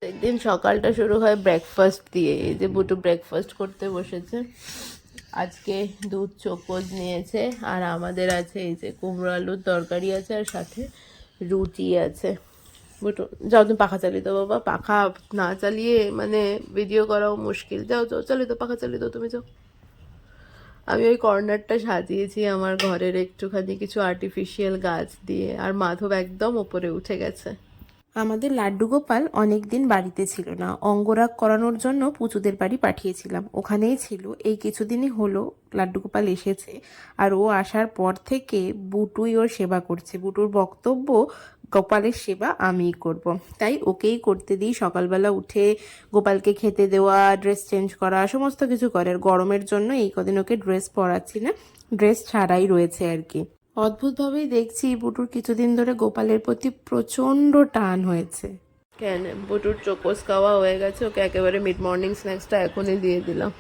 একদিন সকালটা শুরু হয় ব্রেকফাস্ট দিয়ে। এই যে বুটু ব্রেকফাস্ট করতে বসেছে। আজকে দুধ চোকোজ নিয়েছে আর আমাদের আছে এই যে কুমড়ো আলুর তরকারি আছে আর সাথে রুটি আছে। বুটু যাও, তুমি পাখা চালিয়ে দাও বাবা। পাখা না চালিয়ে মানে ভিডিও করাও মুশকিল। যাও যাও চালিয়ে দাও, পাখা চালিয়ে দাও, তুমি যাও। আমি ওই কর্নারটা সাজিয়েছি আমার ঘরের একটুখানি কিছু আর্টিফিশিয়াল গাছ দিয়ে, আর মাধব একদম ওপরে উঠে গেছে। আমাদের লাড্ডু গোপাল অনেকদিন বাড়িতে ছিল না, অঙ্গরাগ করানোর জন্য পুচুদের বাড়ি পাঠিয়েছিলাম, ওখানেই ছিল। এই কিছুদিনই হলো লাড্ডু গোপাল এসেছে, আর ও আসার পর থেকে বুটুই ওর সেবা করছে। বুটুর বক্তব্য গোপালের সেবা আমিই করব, তাই ওকেই করতে দিই। সকালবেলা উঠে গোপালকে খেতে দেওয়া, ড্রেস চেঞ্জ করা, সমস্ত কিছু করে। আর গরমের জন্য এই কদিন ওকে ড্রেস পরাচ্ছি না, ড্রেস ছাড়াই রয়েছে আর কি। অদ্ভুতভাবেই দেখছি বুটুর কিছুদিন ধরে গোপালের প্রতি প্রচণ্ড টান হয়েছে। কেন বুটুর চোকোস খাওয়া হয়ে গেছে, ওকে একেবারে মিড মর্নিং স্ন্যাক্সটা এখনই দিয়ে দিলাম।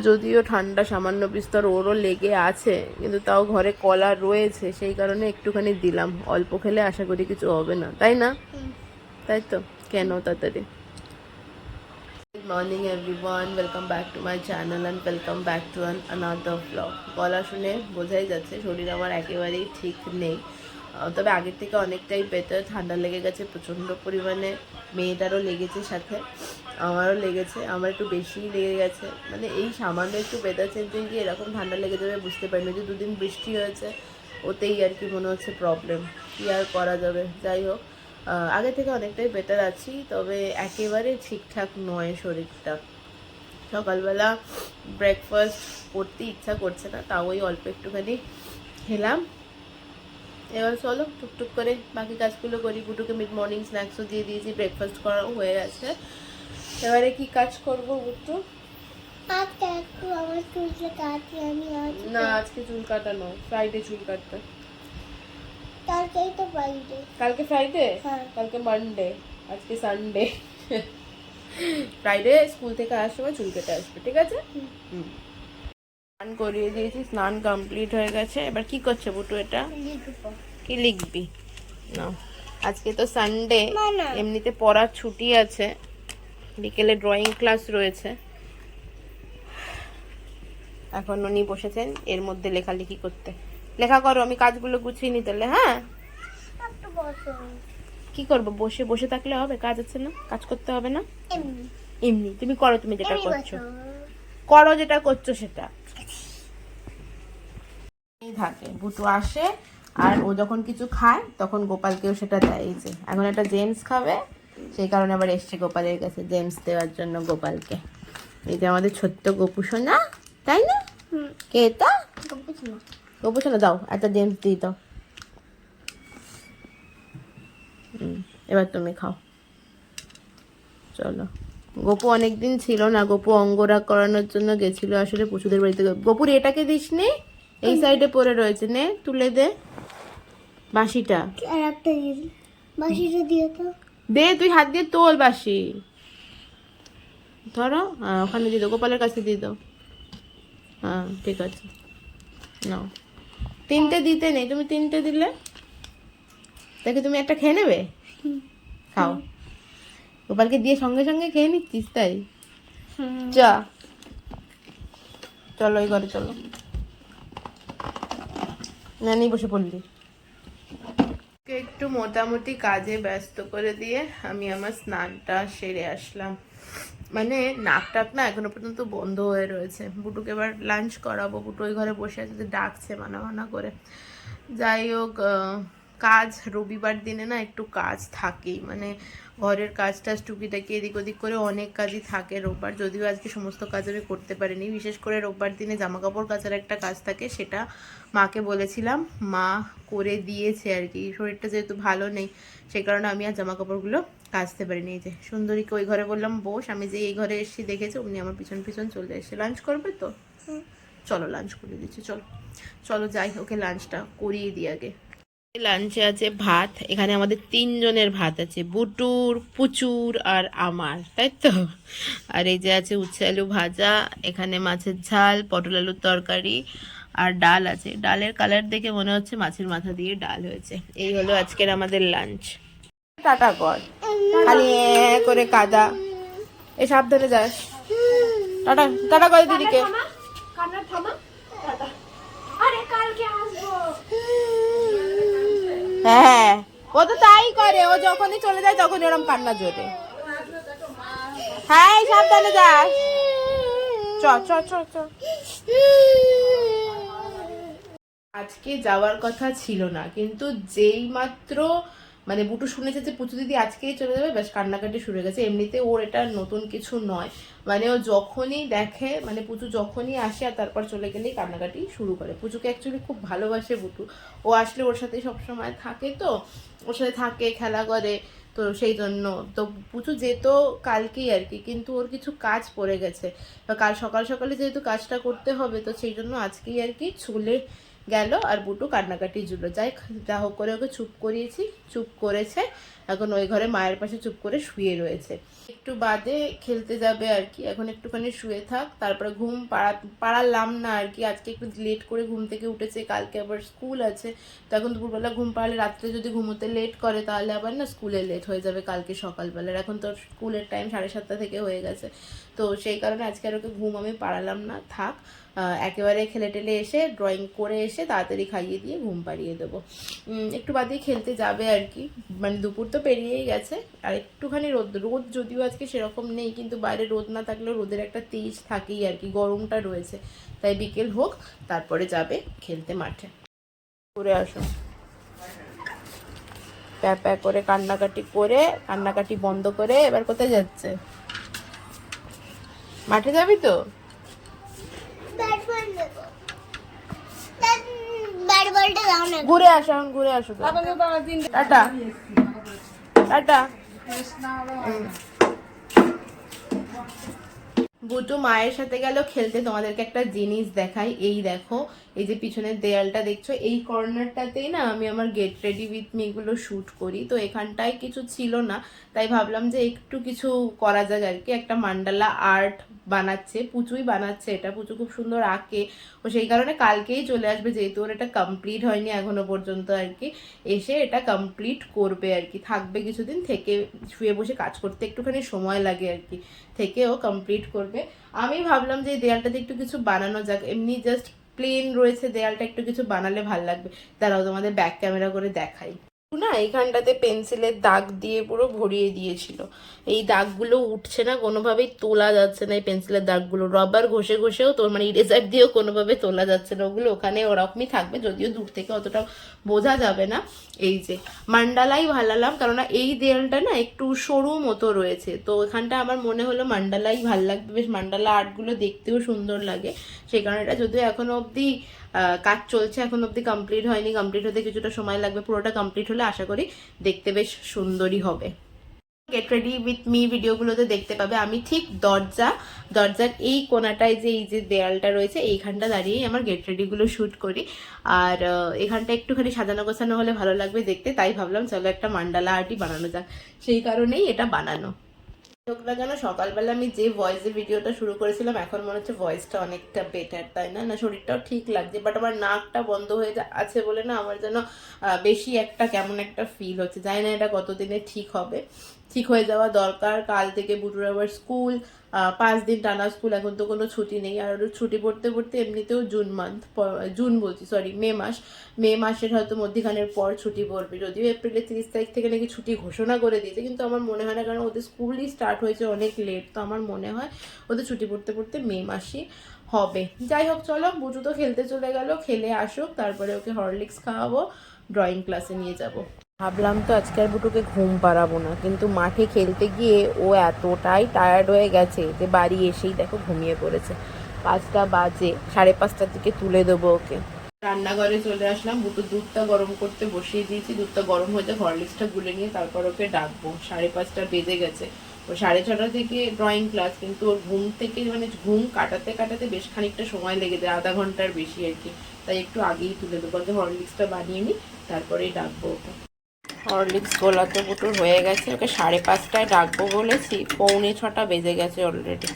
যদিও ঠান্ডা সামান্য বিস্তর ওরও লেগে আছে, কিন্তু তাও ঘরে কলা রয়েছে, সেই কারণে একটুখানি দিলাম। অল্প খেলে আশা করি কিছু হবে না, তাই না? তাই তো, কেন তাড়াতাড়ি। Good morning everyone, welcome back to my channel and welcome back to another vlog. গলা শুনে বোঝাই যাচ্ছে শরীর আমার একেবারেই ঠিক নেই, তবে আগের থেকে অনেকটাই বেটার। ঠান্ডা লেগে গেছে প্রচণ্ড পরিমাণে, মেয়েটারও লেগেছে, সাথে আমারও লেগেছে। আমার একটু বেশিই লেগে গেছে, মানে এই সামান্য একটু ওয়েদার চেঞ্জে গিয়ে এরকম ঠান্ডা লেগে যাবে বুঝতে পারিনি। যে দুদিন বৃষ্টি হয়েছে ওতেই আর কি মনে হচ্ছে প্রবলেম, কী আর করা যাবে। যাই হোক, আগে থেকে অনেকটাই বেটার আছি, তবে একেবারে ঠিকঠাক নয় শরীরটা। সকালবেলা ব্রেকফাস্ট করতে ইচ্ছা করছে না, তাও ওই অল্প একটুখানি খেলাম। এবার চলো টুকটুক করে বাকি কাজগুলো করি। বুটুকে মিড মর্নিং স্ন্যাক্সও দিয়ে দিয়েছি, ব্রেকফাস্ট করাও হয়ে গেছে। এবারে কি কাজ করবো বুটু? না, আজকে চুল কাটানো, ফ্রাইডে চুল কাটতে। কালকে ফ্রাইডে, কালকে মানডে, আজকে সানডে। ফ্রাইডে স্কুল থেকে আসার সময় চুল কেটে আসবে, ঠিক আছে? স্নান করিয়ে দিয়েছি, স্নান কমপ্লিট হয়ে গেছে। এবার কি করছে বুটু? এটা কি লিখবি? না, আজকে তো সানডে, এমনিতে পড়ার ছুটি আছে, বিকেলে ড্রয়িং ক্লাস রয়েছে। এখন উনি বসেছেন এর মধ্যে লেখালেখি করতে। লেখা করো, আমি কাজগুলো গুছিয়ে নি তাহলে। হ্যাঁ, কি করবো? বসে বসে থাকলে হবে? কাজ আছে না, কাজ করতে হবে না? এমনি তুমি করো, তুমি যেটা করছো করো, যেটা করছো সেটা থাকে। বুটু আসে আর ও যখন কিছু খায় তখন গোপালকেও সেটা দেয়। এই যে এখন একটা জেমস খাবে, সেই কারণে আবার এসছে গোপালের কাছে জেমস দেওয়ার জন্য গোপালকে। এই যে আমাদের ছোট্ট গোপু সোনা, তাই না? কে এটা? গোপু সোনা, দাও একটা জেমস দিয়ে দাও। এবার তুমি খাও, চলো। গোপু অনেকদিন ছিল না, গোপু অঙ্গরাগ করানোর জন্য গেছিল আসলে পুচুদের বাড়িতে। গোপুর এটাকে দিস নি, এই সাইডে পড়ে রয়েছে, নে তুলে দে বাঁশিটা। দে, তুই হাত দিয়ে তোল বাঁশি, ধরো। হ্যাঁ, ওখানে দিয়ে দাও, গোপালের কাছে দিয়ে দাও। হ্যাঁ ঠিক আছে, নাও। তিনটে দিতে নেই, তুমি তিনটে দিলে দেখে তুমি একটা খেয়ে নেবে। খাও, গোপালকে দিয়ে সঙ্গে সঙ্গে খেয়ে নিচ্ছিস তাই? যা, চলো এই ঘরে চলো। নানি বসে পড়লি। একটু মোটামুটি কাজে ব্যস্ত করে দিয়ে আমি আমার স্নানটা সেরে আসলাম। মানে নাক টাক না এখনো পর্যন্ত বন্ধ হয়ে রয়েছে। বুটুকে এবার লাঞ্চ করাবো, বুটু ওই ঘরে বসে আছে, ডাকছে মানা মানা করে। যাই হোক, কাজ রবিবার দিনে না একটু কাজ থাকেই, মানে ঘরের কাজ টাজ টুকিটাকি এদিক ওদিক করে অনেক কাজই থাকে রোববার। যদিও আজকে সমস্ত কাজ আমি করতে পারিনি, বিশেষ করে রোববার দিনে জামা কাপড় কাচার একটা কাজ থাকে, সেটা মাকে বলেছিলাম, মা করে দিয়েছে আর কি। শরীরটা যেহেতু ভালো নেই সেই কারণে আমি আর জামা কাপড়গুলো কাচতে পারিনি। এই যে সুন্দরীকে ওই ঘরে বললাম বস, আমি যে এই ঘরে এসেছি দেখেছি, অমনি আমার পিছন পিছন চলে এসে। লাঞ্চ করবে তো? চলো লাঞ্চ করে দিচ্ছি, চলো চলো যাই, ওকে লাঞ্চটা করিয়ে দিই আগে। লাঞ্চে আছে ভাত, এখানে আমাদের 3 জনের ভাত আছে, বুটুর, পুচুর আর আমার, তাই তো। আর এই যে আছে উচ্ছে আলু ভাজা, এখানে মাছের ঝাল, পটল আলুর তরকারি আর ডাল আছে। ডালের কালার দেখে মনে হচ্ছে মাছের মাথা দিয়ে ডাল হয়েছে। এই হলো আজকের আমাদের লাঞ্চ। টাটা কর, খালি করে কাদা। এ সাবধানে যাস। টাটা টাটা করে দিদিকে। হ্যাঁ, ও তো তাই করে, ও যখনই চলে যায় তখনই ওরম কান্না জোরে। হ্যাঁ, সাবধানে যাস। চ চ চ চ। আজকে যাওয়ার কথা ছিল না, কিন্তু যেই মাত্র মানে বুটু শুনেছে যে পুচু দিদি আজকেই চলে যাবে, ব্যাস কান্নাকাটি শুরু হয়ে গেছে। এমনিতে ওর এটা নতুন কিছু নয়, মানে ও যখনই দেখে, মানে পুচু যখনই আসে আর তারপর চলে গেলেই কান্নাকাটি শুরু করে। পুচুকে অ্যাকচুয়ালি খুব ভালোবাসে বুটু, ও আসলে ওর সাথেই সবসময় থাকে, তো ওর সাথে থাকে, খেলা করে, তো সেই জন্য তো পুচু যেত কালকেই আর কি, কিন্তু ওর কিছু কাজ পড়ে গেছে, কাল সকাল সকালে যেহেতু কাজটা করতে হবে, তো সেই জন্য আজকেই আর কি চলে গেল। আর বুটু কান্নাকাটি জুড়লো, যাই যা হোক করে ওকে চুপ করিয়েছি, চুপ করেছে, এখন ওই ঘরে মায়ের পাশে চুপ করে শুয়ে রয়েছে। একটু বাদে খেলতে যাবে আর কি, এখন একটুখানি শুয়ে থাক, তারপরে ঘুম পাড়ালাম না আর কি। আজকে একটু লেট করে ঘুম থেকে উঠেছে, কালকে আবার স্কুল আছে, তো এখন দুপুরবেলা ঘুম পাড়ালে রাত্রে যদি ঘুমোতে লেট করে তাহলে আবার না স্কুলে লেট হয়ে যাবে কালকে সকালবেলার। এখন তো স্কুলের টাইম 7:30 থেকে হয়ে গেছে, তো সেই কারণে আজকে আর ওকে ঘুম আমি পাড়ালাম না, থাক। একেবারে খেলে টেলে এসে ড্রয়িং করে এসে তাড়াতাড়ি খাইয়ে দিয়ে ঘুম পাড়িয়ে দেবো। একটু বাদেই খেলতে যাবে আর কি, মানে দুপুর তো পেরিয়েই গেছে, আর একটুখানি রোদ যদিও আজকে সেরকম নেই, কিন্তু বাইরে রোদ না থাকলেও রোদের একটা তেজ থাকেই আর কি, গরমটা রয়েছে, তাই বিকেল হোক তারপরে যাবে খেলতে মাঠে। করে আসো, প্যা প্যা করে কান্নাকাটি করে, কান্নাকাটি বন্ধ করে এবার কোথায় যাচ্ছে? মাঠে যাবি তো? ঘুরে আসো, এখন ঘুরে আসো। Tata tata. বুটু মায়ের সাথে গেল খেলতে। তোমাদেরকে একটা জিনিস দেখাই, এই দেখো, এই যে পিছনের দেয়ালটা দেখছো, এই কর্নারটাতেই না আমি আমার গেট রেডি উইথ মি গুলো শ্যুট করি, তো এখানটায় কিছু ছিল না, তাই ভাবলাম যে একটু কিছু করা যাক আর কি। একটা মান্ডালা আর্ট বানাচ্ছে, পুচুই বানাচ্ছে এটা, পুচু খুব সুন্দর আঁকে, ও সেই কারণে কালকেই চলে আসবে, যেহেতু ওর এটা কমপ্লিট হয়নি এখনো পর্যন্ত আর কি, এসে এটা কমপ্লিট করবে আর কি, থাকবে কিছুদিন, থেকে শুয়ে বসে কাজ করতে একটুখানি সময় লাগে আর কি, থেকেও কমপ্লিট করবে। আমি ভাবলাম যে এই দেয়ালটাতে একটু কিছু বানানো যাক, এমনি জাস্ট প্লেন রয়েছে দেয়ালটা, একটু কিছু বানালে ভাল লাগবে। দাঁড়াও তোমাদের ব্যাক ক্যামেরা করে দেখাই। না, এইখানটাতে পেন্সিলের দাগ দিয়ে পুরো ভরিয়ে দিয়েছিল, এই দাগগুলো উঠছে না, কোনোভাবেই তোলা যাচ্ছে না এই পেন্সিলের দাগগুলো, রবার ঘষে ঘষেও তোর মানে ইরেজার দিয়েও কোনোভাবে তোলা যাচ্ছে না, ওগুলো ওখানে ওরকমই থাকবে, যদিও দূর থেকে অতটা বোঝা যাবে না। এই যে মান্ডালাই ভালালাম, কেননা এই দেয়ালটা না একটু সরু মতো রয়েছে, তো এখানটা আমার মনে হলো মান্ডালাই ভাল লাগবে, বেশ মান্ডালা আর্টগুলো দেখতেও সুন্দর লাগে, সেই কারণে এটা যদিও এখনো অবধি কাজ চলছে, এখন অবধি কমপ্লিট হয়নি, কমপ্লিট হতে কিছুটা সময় লাগবে, পুরোটা কমপ্লিট হলে আশা করি দেখতে বেশ সুন্দরই হবে। গেট রেডি উইথ মি ভিডিওগুলোতে দেখতে পাবে আমি ঠিক দরজার এই কোনাটায় যে এই যে দেয়ালটা রয়েছে এইখানটা দাঁড়িয়েই আমার গেট রেডিগুলো শ্যুট করি, আর এখানটা একটুখানি সাজানো গোছানো হলে ভালো লাগবে দেখতে, তাই ভাবলাম চলো একটা মান্ডালা আর্টই বানানো যাক, সেই কারণেই এটা বানানো। যেন সকালবেলা আমি যে ভয়েসে ভিডিওটা শুরু করেছিলাম, এখন মনে হচ্ছে ভয়েসটা অনেকটা বেটার, তাই না? না, শরীরটাও ঠিক লাগছে, বাট আমার নাকটা বন্ধ হয়ে আছে বলে না আমার যেন বেশি একটা কেমন একটা ফিল হচ্ছে, জানি না এটা কতদিনে ঠিক হবে, ঠিক হয়ে যাওয়া দরকার। কাল থেকে বুটুর আবার স্কুল, 5 দিন টানা স্কুল, এখন তো কোনো ছুটি নেই, আর ছুটি পড়তে পড়তে এমনিতেও মে মাসের হয়তো মধ্যিখানের পর ছুটি পড়বে, যদিও এপ্রিলের 30 তারিখ থেকে নাকি ছুটি ঘোষণা করে দিয়েছে, কিন্তু আমার মনে হয় না, কারণ ওদের স্কুলই স্টার্ট হয়েছে অনেক লেট, তো আমার মনে হয় ওদের ছুটি পড়তে পড়তে মে মাসই হবে। যাই হোক, চলো, বুটু তো খেলতে চলে গেল, খেলে আসুক, তারপরে ওকে হরলিক্স খাওয়াবো, ড্রয়িং ক্লাসে নিয়ে যাব। ভাবলাম তো আজকে আর বুটুকে ঘুম পাড়াবো না, কিন্তু মাঠে খেলতে গিয়ে ও এতটাই টায়ার্ড হয়ে গেছে যে বাড়ি এসেই দেখো ঘুমিয়ে পড়েছে। 5টা বাজে, 5:30টার দিকে তুলে দেবো ওকে। রান্নাঘরে চলে আসলাম, বুটুর দুধটা গরম করতে বসিয়ে দিয়েছি, দুধটা গরম হয়ে যায়, হরলিক্সটা গুলে নিয়ে তারপর ওকে ডাকবো। 5:30 বেজে গেছে, ও 6:30 থেকে ড্রয়িং ক্লাস, কিন্তু ওর ঘুম থেকে মানে ঘুম কাটাতে কাটাতে বেশ খানিকটা সময় লেগে যায়, আধা ঘন্টার বেশি আর কি, তাই একটু আগেই তুলে দেবো, হরলিক্সটা বানিয়ে নিই, তারপরেই ডাকবো ওকে। হরলিক্স গোলা তো বুটুর হয়ে গেছে, ওকে 5:30টায় ডাকবো বলেছি, 5:45 বেজে গেছে অলরেডি।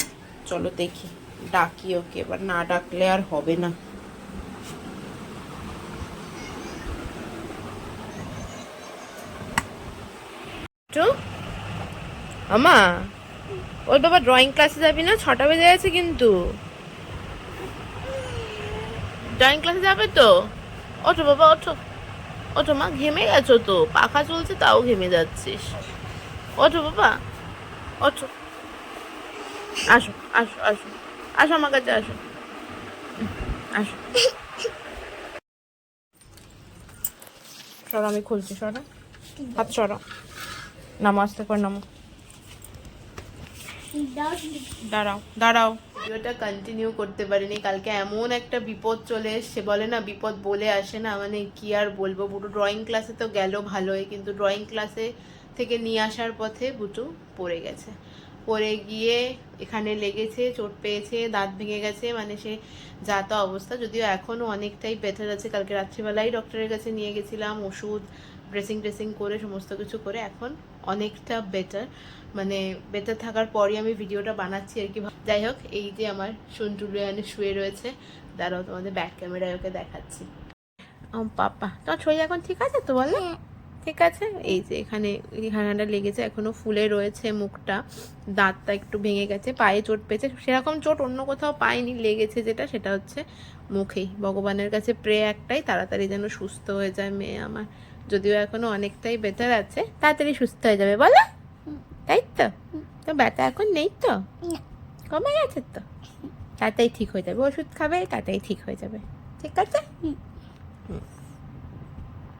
চলো দেখি, ডাকি ওকে, এবার না ডাকলে আর হবে না। টু আমা ওই বাবা ড্রয়িং ক্লাসে যাবি না? 6টা বেজে গেছে কিন্তু। ড্রয়িং ক্লাসে যাবে তো? ওঠো বাবা ওঠো, ওঠো মা, ঘেমে গেছো তো, পাখা চলছে তাও ঘেমে যাচ্ছিস। ওঠো বাবা ওঠো, আসো আসো আসো, আসো আমার কাছে আসো, আসো। সরো আমি খুলছি, সরো হাত সরো, নামো আস্তে করে নামো, দাঁড়াও দাঁড়াও। ভিডিওটা কন্টিনিউ করতে পারিনি, কালকে এমন একটা বিপদ চলে এসছে, বলে না বিপদ বলে আসে না, মানে কি আর বলবো। বুটু ড্রয়িং ক্লাসে তো গেল ভালোই, কিন্তু ড্রয়িং ক্লাসে থেকে নিয়ে আসার পথে বুটু পড়ে গেছে। পড়ে গিয়ে এখানে লেগেছে, চোট পেয়েছে, দাঁত ভেঙে গেছে, মানে সে যা তা অবস্থা। যদিও এখনও অনেকটাই বেটার আছে, কালকে রাত্রিবেলাই ডক্টরের কাছে নিয়ে গেছিলাম, ওষুধ ড্রেসিং ট্রেসিং করে সমস্ত কিছু করে এখন অনেকটা বেটার। মানে বেটার থাকার পরই আমি ভিডিওটা বানাচ্ছি আর কি। যাই হোক, এই যে আমার সন্টুলু এখানে শুয়ে রয়েছে, দাঁড়াও তোমাদের ব্যাক ক্যামেরায় ওকে দেখাচ্ছি। পাপা তোমার শরীর এখন ঠিক আছে তো? বলো ঠিক আছে। এই যে এখানে এখানটা লেগেছে, এখনো ফুলে রয়েছে মুখটা, দাঁতটা একটু ভেঙে গেছে, পায়ে চোট পেয়েছে, সেরকম চোট অন্য কোথাও পায়নি, লেগেছে যেটা সেটা হচ্ছে মুখেই। ভগবানের কাছে প্রে একটাই, তাড়াতাড়ি যেন সুস্থ হয়ে যায় মেয়ে আমার। যদিও এখনো অনেকটাই বেটার আছে, তাড়াতাড়ি সুস্থ হয়ে যাবে বলো, তাই তো? তো ব্যথা এখন নেই তো, কমে গেছে তো, তাড়াতাড়ি ঠিক হয়ে যাবে, ওষুধ খাবে তাড়াতাড়ি ঠিক হয়ে যাবে, ঠিক আছে?